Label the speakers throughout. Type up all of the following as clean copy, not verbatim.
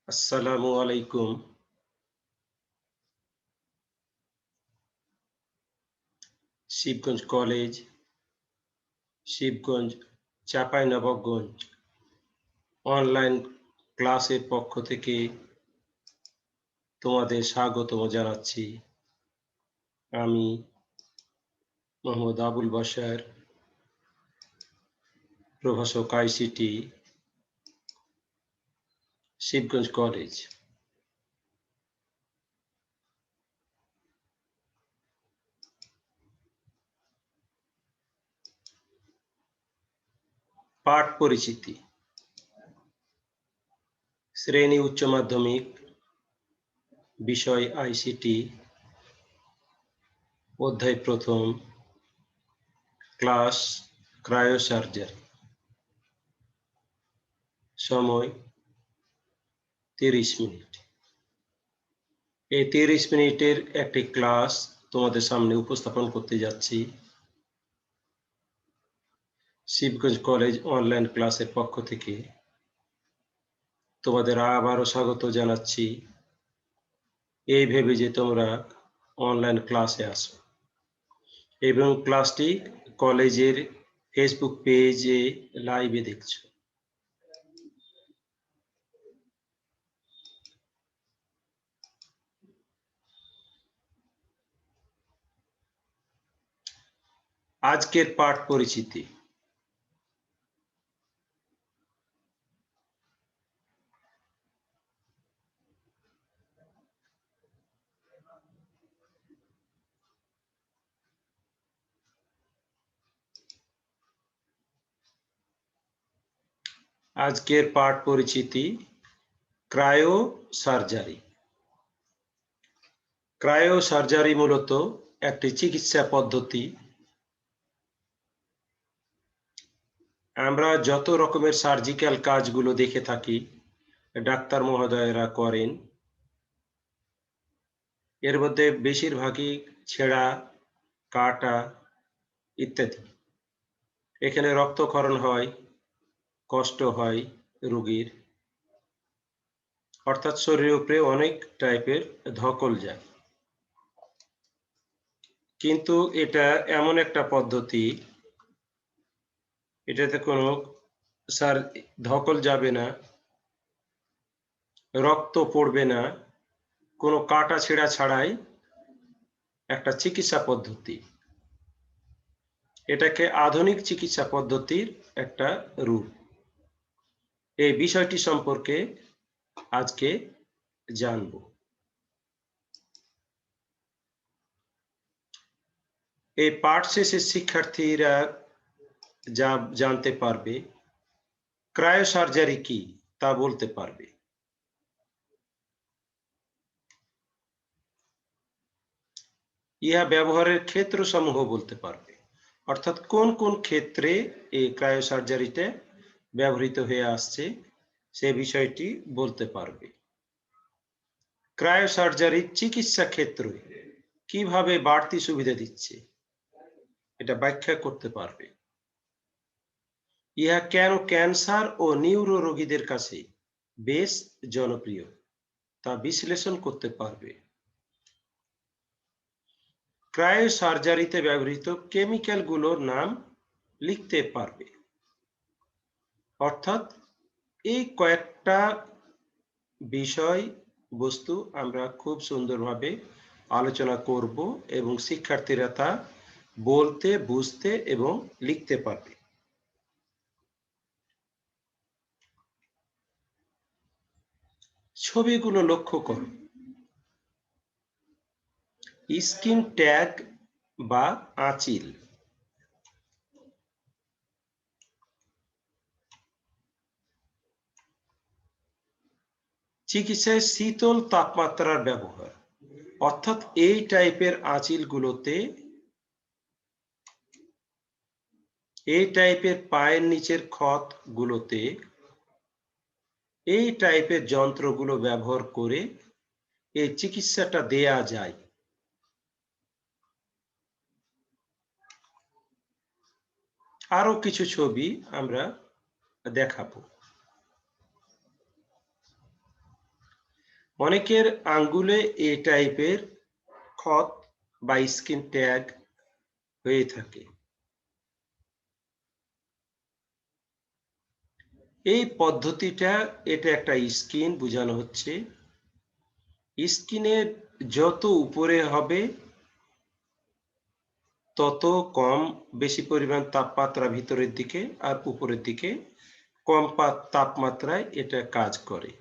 Speaker 1: আসসালামু আলাইকুম। Shibganj college, Shibganj, Chapainawabganj online ক্লাসের পক্ষ থেকে তোমাদের স্বাগতম জানাচ্ছি। আমি মোহাম্মদ আবুল বাশার, প্রভাষক আইসিটি, শিবগঞ্জ কলেজ। পাঠ পরিচিতি। শ্রেণী উচ্চ মাধ্যমিক, বিষয় আইসিটি, অধ্যায় প্রথম, ক্লাস ক্রায়োসার্জারি। সময় 30 মিনিট। এই 30 মিনিটের একটি ক্লাস তোমাদের সামনে উপস্থাপন করতে যাচ্ছি। শিবগঞ্জ কলেজ অনলাইন ক্লাসের পক্ষ থেকে তোমাদের আবারও স্বাগত জানাচ্ছি, এই ভেবে যে তোমরা অনলাইন ক্লাসে আসো এবং ক্লাসটি কলেজের ফেসবুক পেজে লাইভে দেখছো। আজকের পাঠ পরিচিতি। আজকের পাঠ পরিচিতি ক্রায়োসার্জারি। ক্রায়োসার্জারি মূলত একটি চিকিৎসা পদ্ধতি। আমরা যত রকমের সার্জিক্যাল কাজগুলো দেখে থাকি ডাক্তার মহোদয়েরা করেন, এর মধ্যে বেশিরভাগই ছেঁড়া, কাটা ইত্যাদি। এখানে রক্তক্ষরণ হয়, কষ্ট হয় রোগীর, অর্থাৎ শরীরের উপরে অনেক টাইপের ধকল যায়। কিন্তু এটা এমন একটা পদ্ধতি, এটাতে কোনো ধকল যাবে না, রক্ত পড়বে না, কোনো কাটা ছেঁড়া ছাড়াই একটা চিকিৎসা পদ্ধতি। এটাকে আধুনিক চিকিৎসা পদ্ধতির একটা রূপ। এই বিষয়টি সম্পর্কে আজকে জানব। এই পাঠ শেষে শিক্ষার্থীরা যা জানতে পারবে, ক্রায়োসার্জারি কি তা বলতে পারবে। ইহা ব্যবহারের ক্ষেত্রসমূহ বলতে পারবে, অর্থাৎ কোন কোন ক্ষেত্রে এই ক্রায়োসার্জারিটা ব্যবহৃত হয়ে আসছে সে বিষয়টি বলতে পারবে। ক্রায়োসার্জারির চিকিৎসা ক্ষেত্রে কিভাবে বাড়তি সুবিধা দিচ্ছে এটা ব্যাখ্যা করতে পারবে। ইহা কেন ক্যান্সার ও নিউরো রোগীদের কাছে বেশ জনপ্রিয় তা বিশ্লেষণ করতে পারবে। ক্রায়োসার্জারিতে ব্যবহৃত কেমিক্যালগুলোর নাম লিখতে পারবে। অর্থাৎ এই কয়েকটা বিষয় বস্তু আমরা খুব সুন্দরভাবে আলোচনা করব এবং শিক্ষার্থীরা তা বলতে, বুঝতে এবং লিখতে পারবে। ছবিগুলো লক্ষ্য করো। স্কিন ট্যাগ বা আঁচিল। চিকিৎসায় শীতল তাপমাত্রার ব্যবহার, অর্থাৎ এই টাইপের আঁচিলগুলোতে, এই টাইপের পায়ের নিচের ক্ষতগুলোতে এই টাইপের যন্ত্রগুলো ব্যবহার করে এই চিকিৎসাটা দেয়া যায়। আরো কিছু ছবি আমরা দেখাবো। অনেকের আঙ্গুলে এ টাইপের ক্ষত বা স্কিন ট্যাগ হয়ে থাকে। এই পদ্ধতিটা, এটা একটা স্কিন বোঝানো হচ্ছে। স্কিনের যত উপরে হবে তত কম বেশি পরিমাণ তাপমাত্রা ভিতরের দিকে, আর উপরের দিকে কম তাপমাত্রায় এটা কাজ করে।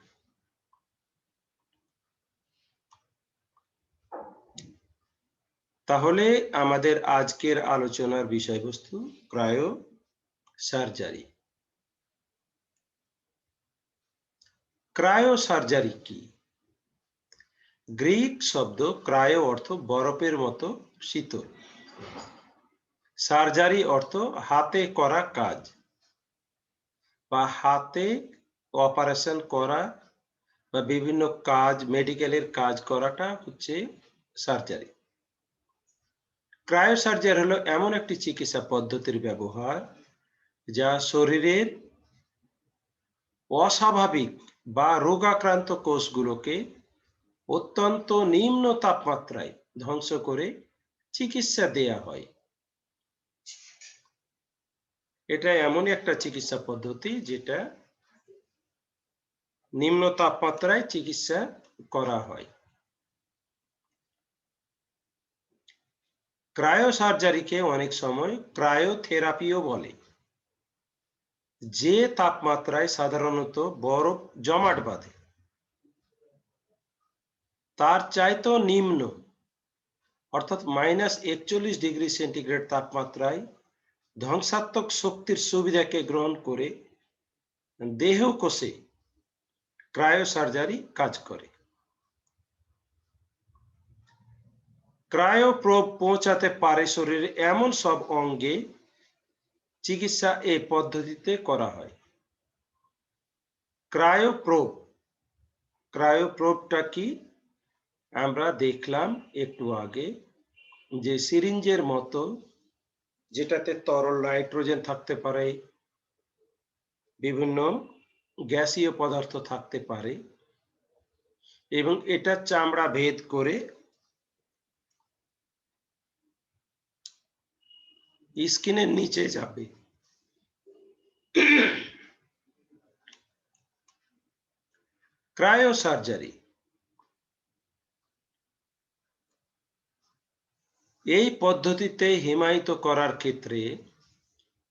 Speaker 1: তাহলে আমাদের আজকের আলোচনার বিষয়বস্তু ক্রায়ো সার্জারি। ক্রায়ো সার্জারি কি? গ্রিক শব্দ ক্রায়ো অর্থ বরফের মতো শীতল, সার্জারি অর্থ হাতে করা কাজ বা হাতে অপারেশন করা বা বিভিন্ন কাজ, মেডিকেলের কাজ করাটা হচ্ছে সার্জারি। ক্রায়ো সার্জারি হলো এমন একটি চিকিৎসা পদ্ধতির ব্যবহার যা শরীরের অস্বাভাবিক বা রোগাক্রান্ত কোষগুলোকে অত্যন্ত নিম্ন তাপমাত্রায় ধ্বংস করে চিকিৎসা দেয়া হয়। এটা এমন একটা চিকিৎসা পদ্ধতি যেটা নিম্ন তাপমাত্রায় চিকিৎসা করা হয়। ক্রায়ো সার্জারিকে অনেক সময় ক্রায়োথেরাপিও বলে, যে তাপমাত্রায় সাধারণত বরফ জমাট বাঁধে তার চাইতেও নিম্ন, অর্থাৎ -41°C তাপমাত্রায় ধ্বংসাত্মক শক্তির সুবিধাকে গ্রহণ করে দেহ কোষে ক্রায়ো সার্জারি কাজ করে। ক্রায়ো প্রোব পৌঁছাতে পারে শরীরের এমন সব অঙ্গে। চিকিৎসা এই পদ্ধতিতে করা হয়। ক্রায়ো প্রোব, ক্রায়ো প্রোবটা কি আমরা দেখলাম একটু আগে, যে সিরিঞ্জের মতো, যেটাতে তরল নাইট্রোজেন থাকতে পারে, বিভিন্ন গ্যাসীয় পদার্থ থাকতে পারে, এবং এটা চামড়া ভেদ করে স্কিনের নিচে যাবে। ক্রায়ো সার্জারি, এই পদ্ধতিতে হিমায়িত করার ক্ষেত্রে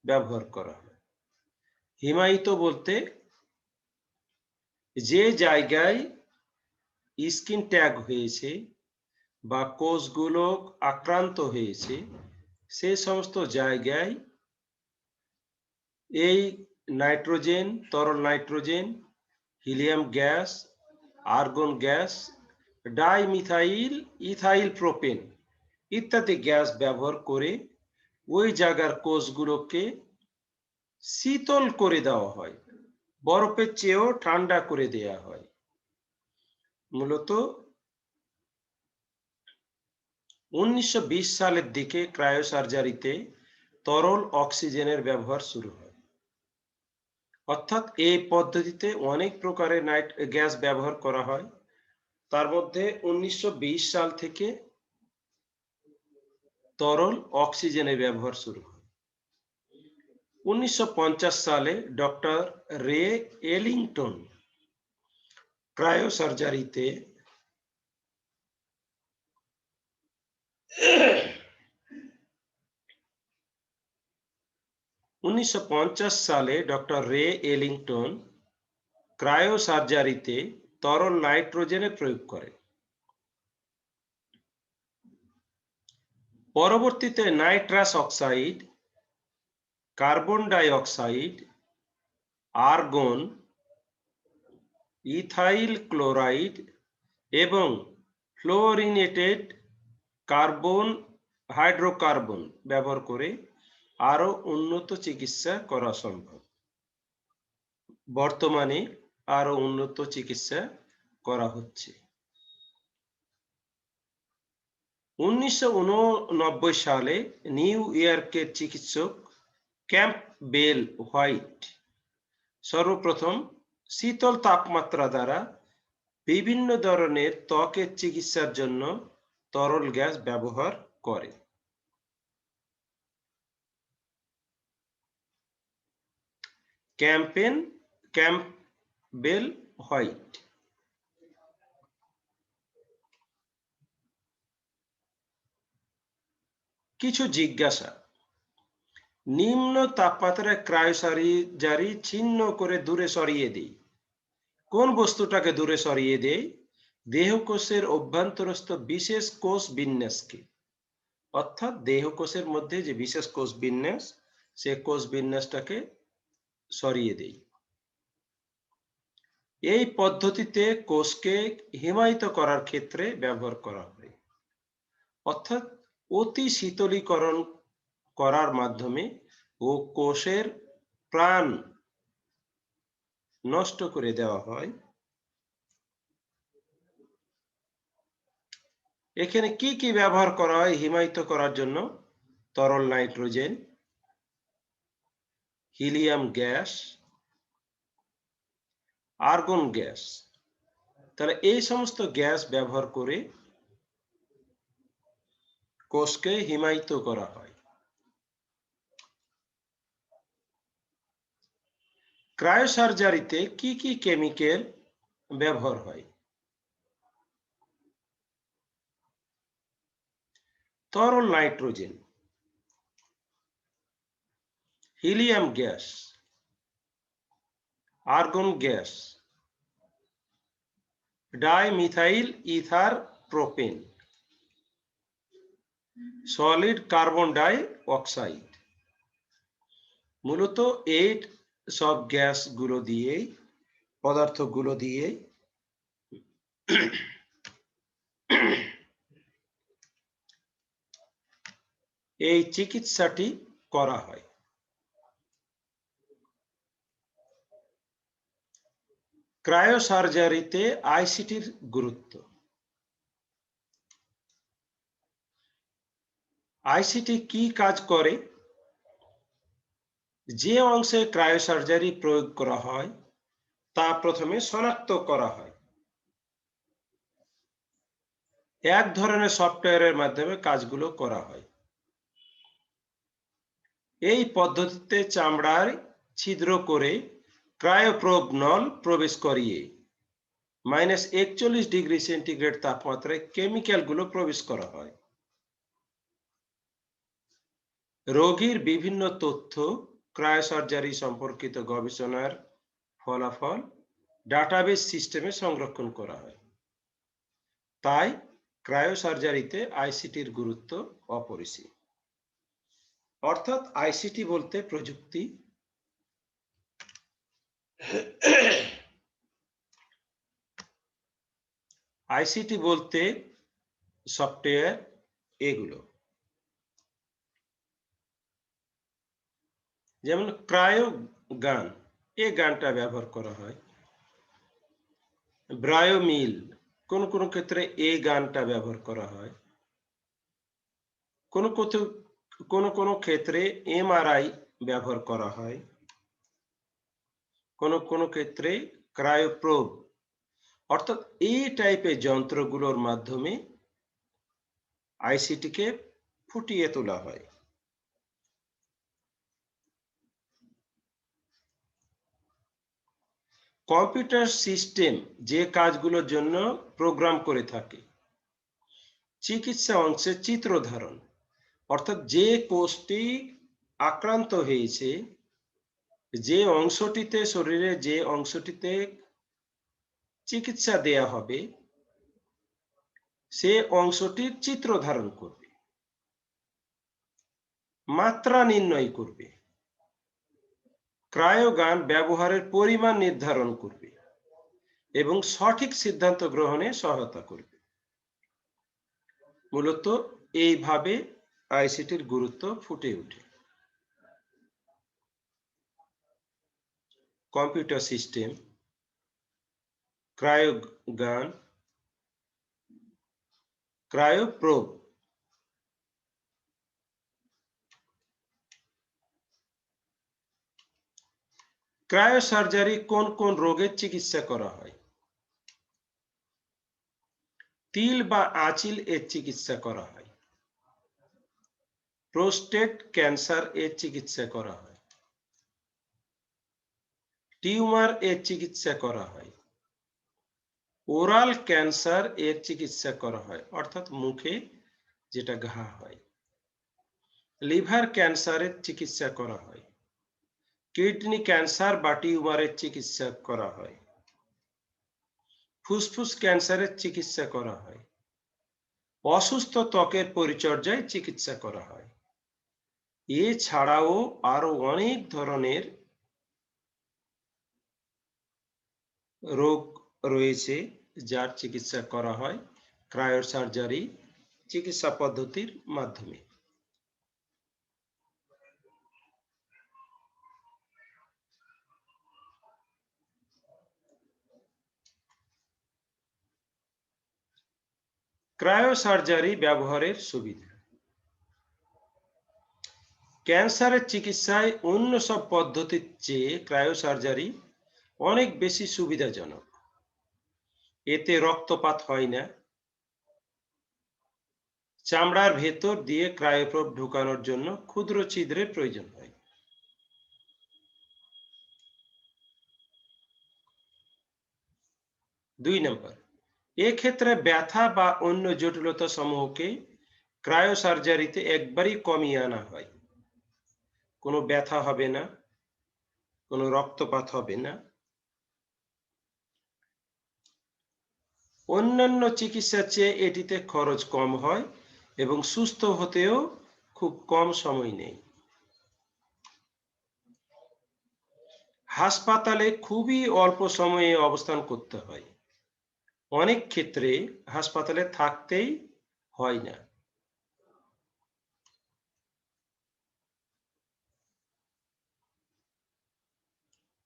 Speaker 1: ব্যবহার করা হয়। হিমায়িত বলতে যে জায়গায় স্কিন ট্যাগ হয়েছে বা কোষগুলো আক্রান্ত হয়েছে সে সমস্ত জায়গায় এই নাইট্রোজেন, তরল nitrogen, helium gas, argon gas, dimethyl ethyl propane ইত্যাদি গ্যাস ব্যবহার করে ওই জায়গার কোষগুলোকে শীতল করে দেওয়া হয়, বরফের চেয়েও ঠান্ডা করে দেওয়া হয়। মূলত 1920 সালের দিকে ক্রায়ো সার্জারিতে তরল অক্সিজেনের ব্যবহার শুরু হয়। অর্থাৎ এই পদ্ধতিতে অনেক প্রকারের গ্যাস ব্যবহার করা হয়। তার মধ্যে 1920 সাল থেকে তরল অক্সিজেনের ব্যবহার শুরু হয়। 1950 সালে ডক্টর রে এলিংটন ক্রায়ো সার্জারিতে 1950 সালে ডক্টর রে এলিংটন ক্রায়ো সার্জারিতে তরল নাইট্রোজেনের প্রয়োগ করেন। পরবর্তীতে nitrous oxide, carbon die oxide, argon, ethyl chloride এবং ফ্লোরিনেটেড কার্বন হাইড্রোকার্বন ব্যবহার করে আরো উন্নত চিকিৎসা করা সম্ভব। বর্তমানে আরো উন্নত চিকিৎসা করা হচ্ছে। 1989 সালে নিউ ইয়র্কের চিকিৎসক ক্যাম্পবেল হোয়াইট সর্বপ্রথম শীতল তাপমাত্রা দ্বারা বিভিন্ন ধরনের ত্বকের চিকিৎসার জন্য তরল গ্যাস ব্যবহার করে। Campbell white. কিছু জিজ্ঞাসা। নিম্ন তাপমাত্রায় ক্রায়োসার্জারি ছিন্ন করে দূরে সরিয়ে দেই। কোন বস্তুটাকে দূরে সরিয়ে দেয়? দেহকোষের অভ্যন্তরস্থ বিশেষ কোষ বিন্যাসকে, অর্থাৎ দেহকোষের মধ্যে যে বিশেষ কোষ বিন্যাস, সে কোষ বিন্যাসটাকে সরিয়ে দেই। এই পদ্ধতিতে কোষকে হিমায়িত করার ক্ষেত্রে ব্যবহার করা হয়, অর্থাৎ অতি শীতলীকরণ করার মাধ্যমে ও কোষের প্রাণ নষ্ট করে দেওয়া হয়। এখানে কি কি ব্যবহার করা হয় হিমায়িত করার জন্য? তরল nitrogen, helium gas, argon gas. তাহলে এই সমস্ত গ্যাস ব্যবহার করে কোষকে হিমায়িত করা হয়। ক্রায়োসার্জারিতে কি কি কেমিক্যাল ব্যবহার হয়? তরল nitrogen, helium gas, argon gas, dimethyl ether propane, solid carbon dioxide. মূলত এই সব গ্যাসগুলো দিয়ে, পদার্থগুলো দিয়ে এই চিকিৎসাটি করা হয়। ক্রায়োসার্জারিতে আইসিটির গুরুত্ব। আইসিটি কি কাজ করে? যে অংশে ক্রায়োসার্জারি প্রয়োগ করা হয় তা প্রথমে শনাক্ত করা হয়। এক ধরনের সফটওয়্যারের মাধ্যমে কাজগুলো করা হয়। এই পদ্ধতিতে চামড়ায় ছিদ্র করে ক্রায়োপ্রোব নল প্রবেশ করিয়ে -41°C তাপমাত্রায় কেমিক্যালগুলো প্রবেশ করা হয়। রোগীর বিভিন্ন তথ্য, ক্রায়োসার্জারি সম্পর্কিত গবেষণার ফলাফল ডাটাবেস সিস্টেমে সংরক্ষণ করা হয়। তাই ক্রায়োসার্জারিতে আইসিটির গুরুত্ব অপরিসীম। অর্থাৎ আইসিটি বলতে প্রযুক্তি, আইসিটি বলতে সফটওয়্যার, এগুলো। যেমন ক্রায়ো গান, এই গানটা ব্যবহার করা হয়। ব্রায়োমিল, কোন কোন ক্ষেত্রে এই গানটা ব্যবহার করা হয়। কোন কোন ক্ষেত্রে এমআরআই ব্যবহার করা হয়। কোন কোন ক্ষেত্রে ক্রায়োপ্রোব, অর্থাৎ এই টাইপের যন্ত্রগুলোর মাধ্যমে আইসিটিকে ফুটিয়ে তোলা হয়। কম্পিউটার সিস্টেম যে কাজগুলোর জন্য প্রোগ্রাম করে থাকে। চিকিৎসা অংশে চিত্র ধারণ, অর্থাৎ যে কোষটি আক্রান্ত হয়েছে, যে অংশটিতে, শরীরে যে অংশটিতে চিকিৎসা দেয়া হবে, সে অংশটির চিত্র ধারণ করবে, মাত্রা নির্ণয় করবে, ক্রায়োগান ব্যবহারের পরিমাণ নির্ধারণ করবে এবং সঠিক সিদ্ধান্ত গ্রহণে সহায়তা করবে। মূলত এইভাবে আইসিটির গুরুত্ব ফুটে ওঠে। Computer system, cryogun, cryoprobe. Cryosurgery কোন কোন রোগের চিকিৎসা করা হয়? তিল বা আঁচিল এর চিকিৎসা করা হয়। প্রোস্টেট ক্যান্সার এর চিকিৎসা করা হয়। টিউমার এর চিকিৎসা করা হয়। ওরাল ক্যান্সার এর চিকিৎসা করা হয়, অর্থাৎ মুখে যেটা ঘা হয়। লিভার ক্যান্সারের চিকিৎসা করা হয়। কিডনি ক্যান্সার বা টিউমারের চিকিৎসা করা হয়। ফুসফুস ক্যান্সারের চিকিৎসা করা হয়। অসুস্থ ত্বকের পরিচর্যায় চিকিৎসা করা হয়। এছাড়াও আরো অনেক ধরনের রোগ রয়েছে যার চিকিৎসা করা হয় ক্রায়োসার্জারি চিকিৎসা পদ্ধতির মাধ্যমে। ক্রায়োসার্জারি ব্যবহারের সুবিধা। ক্যান্সারের চিকিৎসায় অন্য সব পদ্ধতির চেয়ে ক্রায়োসার্জারি অনেক বেশি সুবিধাজনক। এতে রক্তপাত হয় না। চামড়ার ভেতর দিয়ে ক্রায়োপ্রোব ঢোকানোর জন্য ক্ষুদ্র ছিদ্রের প্রয়োজন হয়। 2 নম্বর, এক্ষেত্রে ব্যথা বা অন্য জটিলতা সমূহকে ক্রায়োসার্জারিতে একবারই কমিয়ে আনা হয়। কোনো ব্যথা হবে না, কোনো রক্তপাত হবে না। অন্যান্য চিকিৎসার চেয়ে এটিতে খরচ কম হয় এবং সুস্থ হতেও খুব কম সময় নেই। হাসপাতালে খুবই অল্প সময়ে অবস্থান করতে হয়। অনেক ক্ষেত্রে হাসপাতালে থাকতেই হয় না।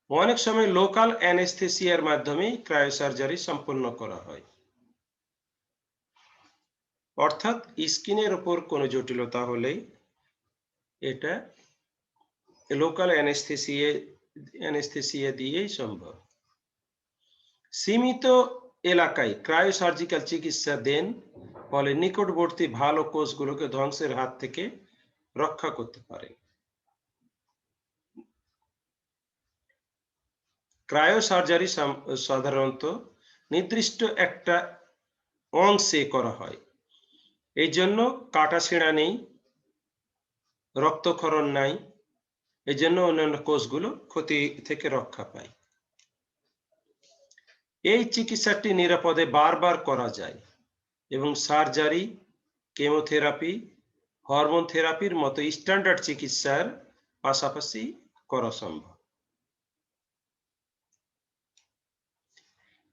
Speaker 1: অনেক সময় লোকাল অ্যানেস্থেসিয়ার মাধ্যমে ক্রায়োসার্জারি সম্পন্ন করা হয়, অর্থাৎ স্কিনের উপর কোনো জটিলতা হলে এটা লোকাল অ্যানেস্থেসিয়া দিয়েই সম্ভব। সীমিত এলাকায় ক্রায়োসার্জিক্যাল চিকিৎসা দেন ফলে নিকটবর্তী ভালো কোষগুলোকে ধ্বংসের হাত থেকে রক্ষা করতে পারে। ক্রায়োসার্জারি সাধারণত নির্দিষ্ট একটা অংশে করা হয়। এই জন্য কাটাছেঁড়া নেই, রক্তক্ষরণ নাই, এই জন্য অন্যান্য কোষগুলো ক্ষতি থেকে রক্ষা পায়। এই চিকিৎসাটি নিরাপদে বারবার করা যায় এবং সার্জারি, কেমোথেরাপি, হরমোন থেরাপির মতো স্ট্যান্ডার্ড চিকিৎসার পাশাপাশি করা সম্ভব।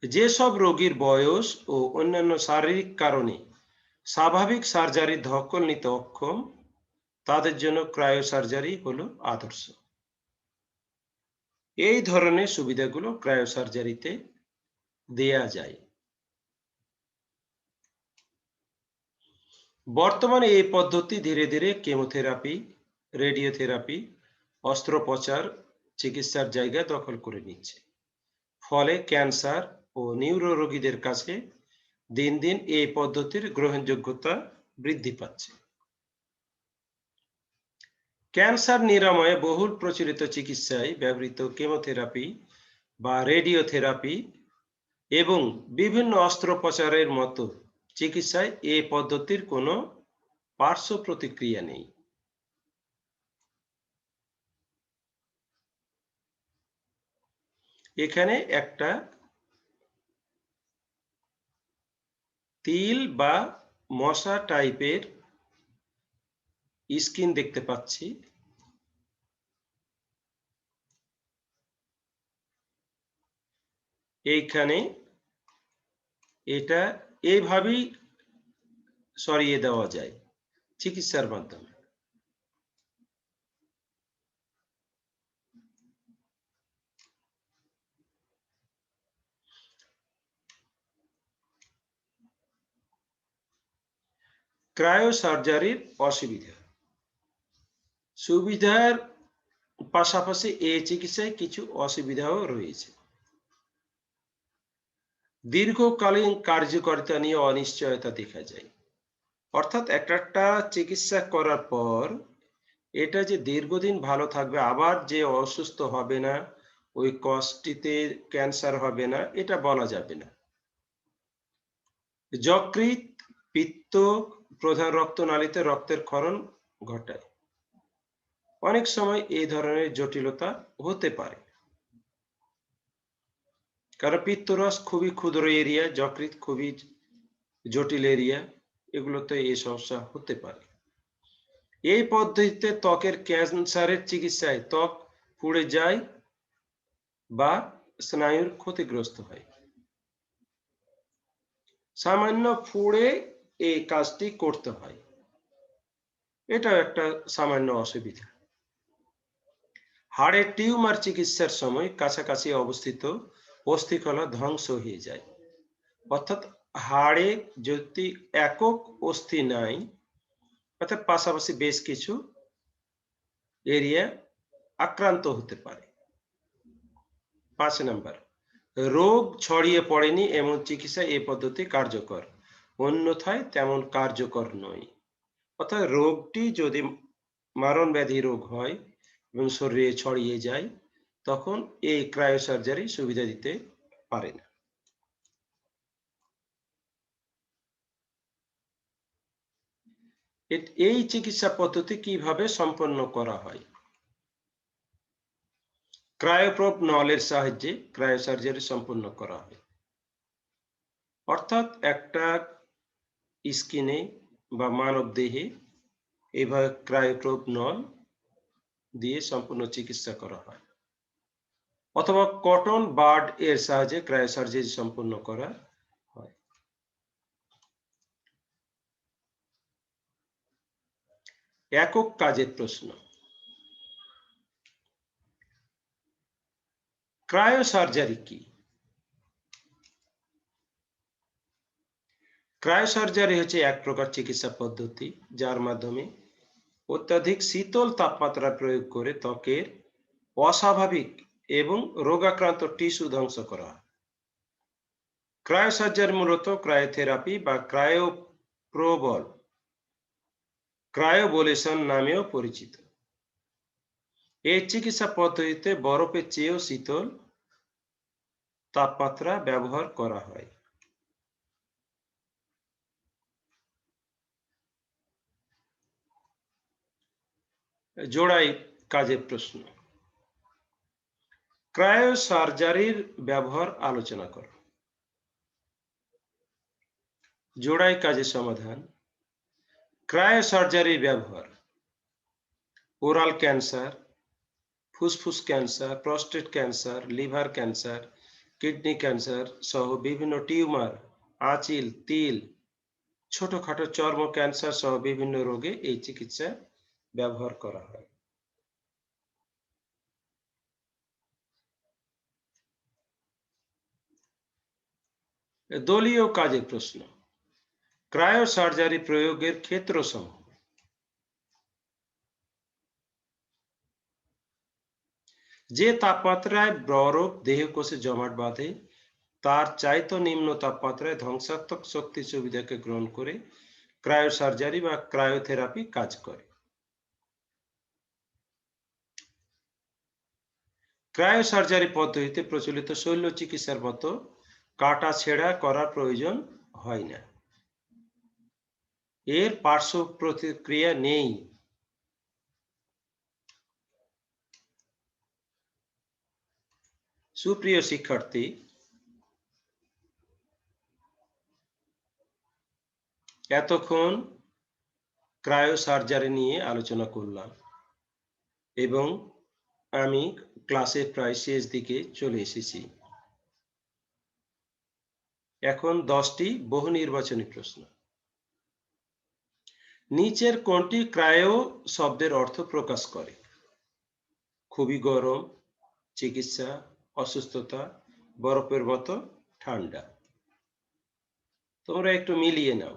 Speaker 1: যেসব রোগীর বয়স ও অন্যান্য শারীরিক কারণে স্বাভাবিক সার্জারির ধকল নিতে অক্ষম, তাদের জন্য ক্রায়োসার্জারি হলো আদর্শ। এই ধরনের সুবিধাগুলো ক্রায়োসার্জারিতে দেয়া যায়। বর্তমানে এই পদ্ধতি ধীরে ধীরে কেমোথেরাপি, রেডিওথেরাপি, অস্ত্রোপচার চিকিৎসার জায়গা দখল করে নিচ্ছে। ফলে ক্যান্সার ও নিউরো রোগীদের কাছে দিন দিন এই পদ্ধতির গ্রহণযোগ্যতা বৃদ্ধি পাচ্ছে। ক্যান্সার নিরাময়ে বহুল প্রচলিত চিকিৎসায় ব্যবহৃত কেমোথেরাপি বা রেডিওথেরাপি এবং বিভিন্ন অস্ত্রোপচারের মতো চিকিৎসায় এই পদ্ধতির কোনো পার্শ্ব প্রতিক্রিয়া নেই। এখানে একটা তিল বা মশা টাইপের স্কিন দেখতে পাচ্ছি। এইখানে এটা এইভাবেই সরিয়ে দেওয়া যায় চিকিৎসার মাধ্যমে। ক্রায়োসার্জারির অসুবিধা। সুবিধার পাশাপাশি এই চিকিৎসায় কিছু অসুবিধাও রয়েছে। দীর্ঘকালীন কার্যকারিতা নিয়ে অনিশ্চয়তা দেখা যায়। অর্থাৎ একটা চিকিৎসা করার পর এটা যে দীর্ঘদিন ভালো থাকবে, আবার যে অসুস্থ হবে না, ওই কষ্টিতে ক্যান্সার হবে না, এটা বলা যাবে না। যকৃৎ, পিত্ত প্রধান রক্তনালীতে রক্তের ক্ষরণ ঘটায়। অনেক সময় এই ধরনের জটিলতা হতে পারে, কারণ পিত্তরস খুবই ক্ষুদ্র এরিয়া, যকৃৎ খুবই জটিল এরিয়া, এগুলোতে এই সমস্যা হতে পারে। এই পদ্ধতিতে ত্বকের ক্যান্সারের চিকিৎসায় ত্বক পুড়ে যায় বা স্নায়ুর ক্ষতিগ্রস্ত হয়। সামান্য ফুঁড়ে এই কাজটি করতে হয়, এটাও একটা সামান্য অসুবিধা। হাড়ের টিউমার চিকিৎসার সময় কাছাকাছি অবস্থিত অস্থিকলা ধ্বংস হয়ে যায়। অর্থাৎ হাড়ে যদি একক অস্থি নাই, অর্থাৎ পাশাপাশি বেশ কিছু এরিয়া আক্রান্ত হতে পারে। 5 নাম্বার, রোগ ছড়িয়ে পড়েনি এমন চিকিৎসা এই পদ্ধতি কার্যকর, অন্যথায় তেমন কার্যকর নয়। অর্থাৎ রোগটি যদি মারণ ব্যাধি রোগ হয় এবং শরীরে ছড়িয়ে যায়, তখন এই ক্রায়োসার্জারি সুবিধা দিতে পারে না। এই চিকিৎসা পদ্ধতি কিভাবে সম্পন্ন করা হয়? ক্রায়োপ্রব নলের সাহায্যে ক্রায়োসার্জারি সম্পন্ন করা হয়। অর্থাৎ একটা স্কিনে বা মানব দেহে এইভাবে ক্রায়োপ্রব নল দিয়ে সম্পূর্ণ চিকিৎসা করা হয়, অথবা কটন বাড এর সাহায্যে ক্রায়োসার্জারি সম্পন্ন করা হয়। একক কাজের প্রশ্ন। ক্রায়োসার্জারি কি? ক্রায়োসার্জারি হচ্ছে এক প্রকার চিকিৎসা পদ্ধতি যার মাধ্যমে অত্যাধিক শীতল তাপমাত্রা প্রয়োগ করে ত্বকের অস্বাভাবিক এবং রোগাক্রান্ত টিস্যু ধ্বংস করা হয়। ক্রায়োসার্জারি মূলত ক্রায়োথেরাপি বা ক্রায়োবলেশন নামেও পরিচিত। এই চিকিৎসা পদ্ধতিতে বরফের চেয়েও শীতল তাপমাত্রা ব্যবহার করা হয়। জোড়াই কাজের প্রশ্ন। ক্রায়োসার্জারির ব্যবহার আলোচনা করো। জোড়াই কাজের সমাধান। ক্রায়োসার্জারির ব্যবহার ওরাল ক্যান্সার, ফুসফুস cancer, prostate cancer, liver cancer, kidney cancer সহ বিভিন্ন টিউমার, আঁচিল, তিল, ছোটখাটো চর্ম ক্যান্সার সহ বিভিন্ন রোগে এই চিকিৎসা ব্যবহার করা হয়। দলীয় কাজের প্রশ্ন। ক্রায়োসার্জারি প্রয়োগের ক্ষেত্রসমূহ। যে তাপমাত্রায় বরফ দেহকোষে জমাট বাঁধে তার চাইতে নিম্ন তাপমাত্রায় ধ্বংসাত্মক শক্তি সুবিধাকে গ্রহণ করে ক্রায়োসার্জারি বা ক্রায়োথেরাপি কাজ করে। ক্রায়োসার্জারি পদ্ধতিতে প্রচলিত শল্য চিকিৎসার মতো কাটা ছেঁড়া করার প্রয়োজন হয় না, এর পার্শ্ব প্রতিক্রিয়া নেই। সুপ্রিয় শিক্ষার্থী, এতক্ষণ ক্রায়োসার্জারি নিয়ে আলোচনা করলাম এবং আমি ক্লাসের প্রায় শেষ দিকে চলে এসেছি। এখন 10টি বহু নির্বাচনী প্রশ্ন। নিচের কোনটি ক্রায়ো শব্দের অর্থ প্রকাশ করে? খুবই গরম, চিকিৎসা, অসুস্থতা, বরফের মতো ঠান্ডা। তোমরা একটু মিলিয়ে নাও।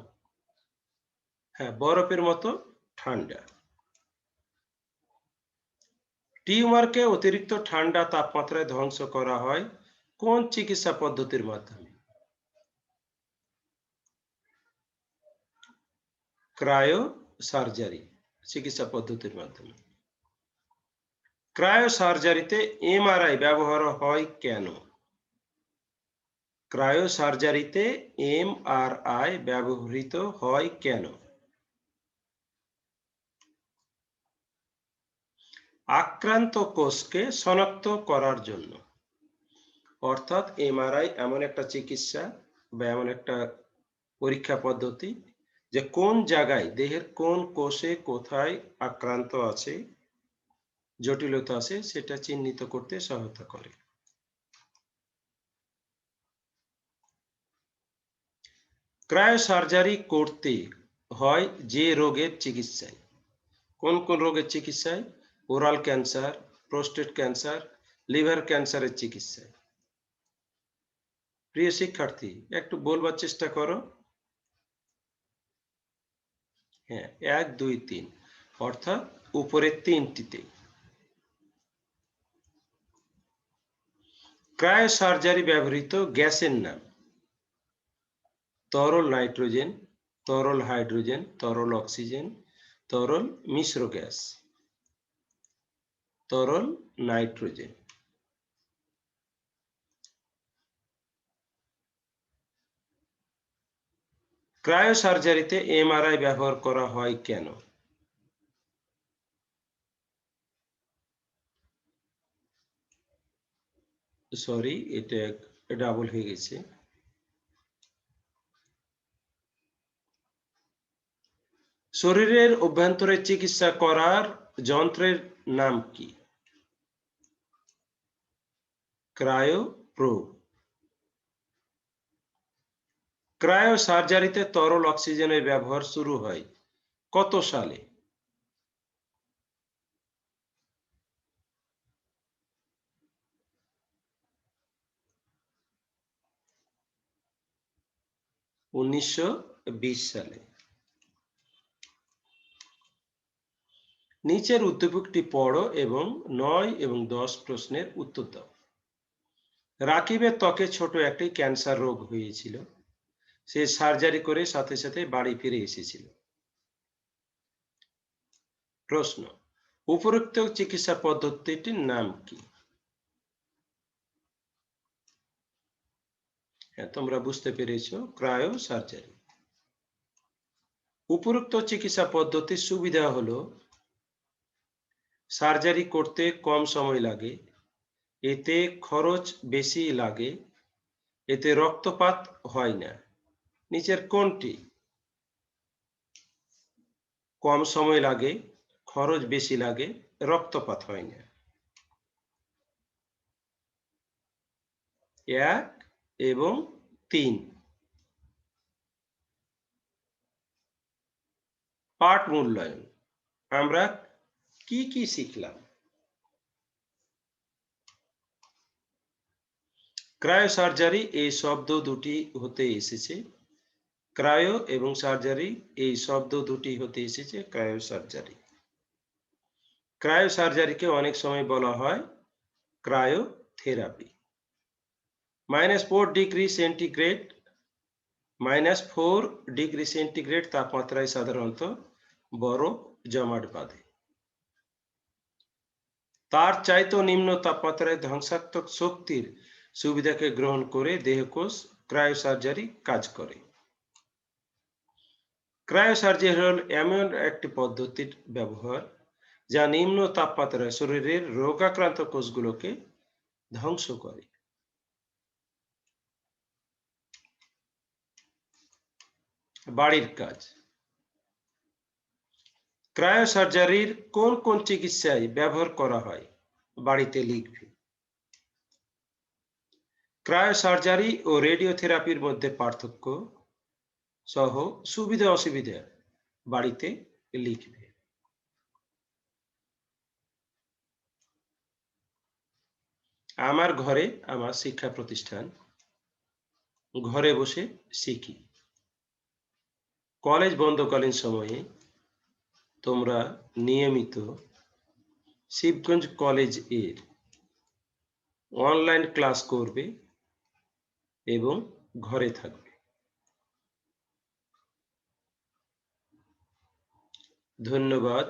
Speaker 1: হ্যাঁ, বরফের মতো ঠান্ডা। টিউমারকে অতিরিক্ত ঠান্ডা তাপমাত্রায় ধ্বংস করা হয় কোন চিকিৎসা পদ্ধতির মাধ্যমে? ক্রায়ো সার্জারি চিকিৎসা পদ্ধতির মাধ্যমে। ক্রায়ো সার্জারিতে এমআরআই ব্যবহার হয় কেন? ক্রায়ো সার্জারিতে এমআরআই ব্যবহৃত হয় কেন? আক্রান্ত কোষকে শনাক্ত করার জন্য। অর্থাৎ এমআরআই এমন একটা চিকিৎসা বা এমন একটা পরীক্ষা পদ্ধতি যে কোন জায়গায় দেহের কোন কোষে কোথায় আক্রান্ত আছে, জটিলতা আছে সেটা চিহ্নিত করতে সহায়তা করে। ক্রায়ো সার্জারি করতে হয় যে রোগের চিকিৎসায়। কোন কোন রোগের চিকিৎসায়? Oral cancer, prostate cancer, liver ক্যান্সারের চিকিৎসায়। প্রিয় শিক্ষার্থী, একটু বলবার চেষ্টা করো। হ্যাঁ, 1, 2, 3 অর্থাৎ উপরের তিনটিতে। ক্রায়ো সার্জারি ব্যবহৃত গ্যাসের নাম: তরল নাইট্রোজেন, তরল হাইড্রোজেন, তরল অক্সিজেন, তরল মিশ্র গ্যাস। তরল নাইট্রোজেন। ক্রায়ো সার্জারিতে এমআরআই ব্যবহার করা হয় কেন? সরি, এটা ডাবল হয়ে গেছে। শরীরের অভ্যন্তরে চিকিৎসা করার যন্ত্রের নাম কি? ক্রায়োপ্রোব। ক্রায়ো সার্জারিতে তরল অক্সিজেনের ব্যবহার শুরু হয় কত সালে? 1920 সালে। নিচের উদ্দীপকটি পড়ো এবং 9 এবং 10 প্রশ্নের উত্তর দাও। রাকিবের ত্বকে ছোট একটি ক্যান্সার রোগ হয়েছিল। সে সার্জারি করে সাথে সাথে বাড়ি ফিরে এসেছিল। প্রশ্ন: উপরোক্ত চিকিৎসা পদ্ধতিটির নাম কি? হ্যাঁ, তোমরা বুঝতে পেরেছো, ক্রায়ো সার্জারি। উপরোক্ত চিকিৎসা পদ্ধতির সুবিধা হলো সার্জারি করতে কম সময় লাগে, এতে খরচ বেশি লাগে, এতে রক্তপাত হয় না। নিচের কোনটি? কম সময় লাগে, খরচ বেশি লাগে, রক্তপাত হয় না। 1 এবং 3। পাঠ মূল্যায়ন। আমরা কি কি শিখলাম? ক্রায়ো সার্জারি এই শব্দ দুটি হতে এসেছে। ক্রায়ো এবং সার্জারি এই শব্দ দুটি হতে এসেছে ক্রায়ো সার্জারি। ক্রায়ো সার্জারিকে অনেক সময় বলা হয় cryotherapy. -4 degree centigrade, -4 degree centigrade তাপমাত্রায় সাধারণত বরফ জমাট বাঁধে। তার চাইতেও নিম্ন তাপমাত্রায় ধ্বংসাত্মক শক্তির সুবিধাকে গ্রহণ করে দেহকোষ ক্রায়ো সার্জারি কাজ করে। ক্রায়ো সার্জারি হল এমন একটি পদ্ধতির ব্যবহার যা নিম্ন তাপমাত্রায় শরীরের রোগাক্রান্ত কোষগুলোকে ধ্বংস করে। বাড়ির কাজ। ক্রায়ো সার্জারির কোন কোন চিকিৎসায় ব্যবহার করা হয় বাড়িতে লিখবে। ক্রায়ো সার্জারি ও রেডিওথেরাপির মধ্যে পার্থক্য সহ সুবিধা অসুবিধা বাড়িতে লিখবে। আমার ঘরে আমার শিক্ষা প্রতিষ্ঠান, ঘরে বসে শিখি। কলেজ বন্ধকালীন সময়ে তোমরা নিয়মিত শিবগঞ্জ কলেজ এর অনলাইন ক্লাস করবে এবং ঘরে থাকবে। ধন্যবাদ।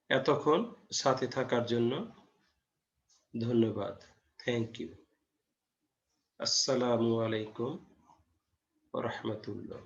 Speaker 1: এতক্ষণ সাথে থাকার জন্য ধন্যবাদ। Thank you. আসসালামু আলাইকুম ওয়া রাহমাতুল্লাহ।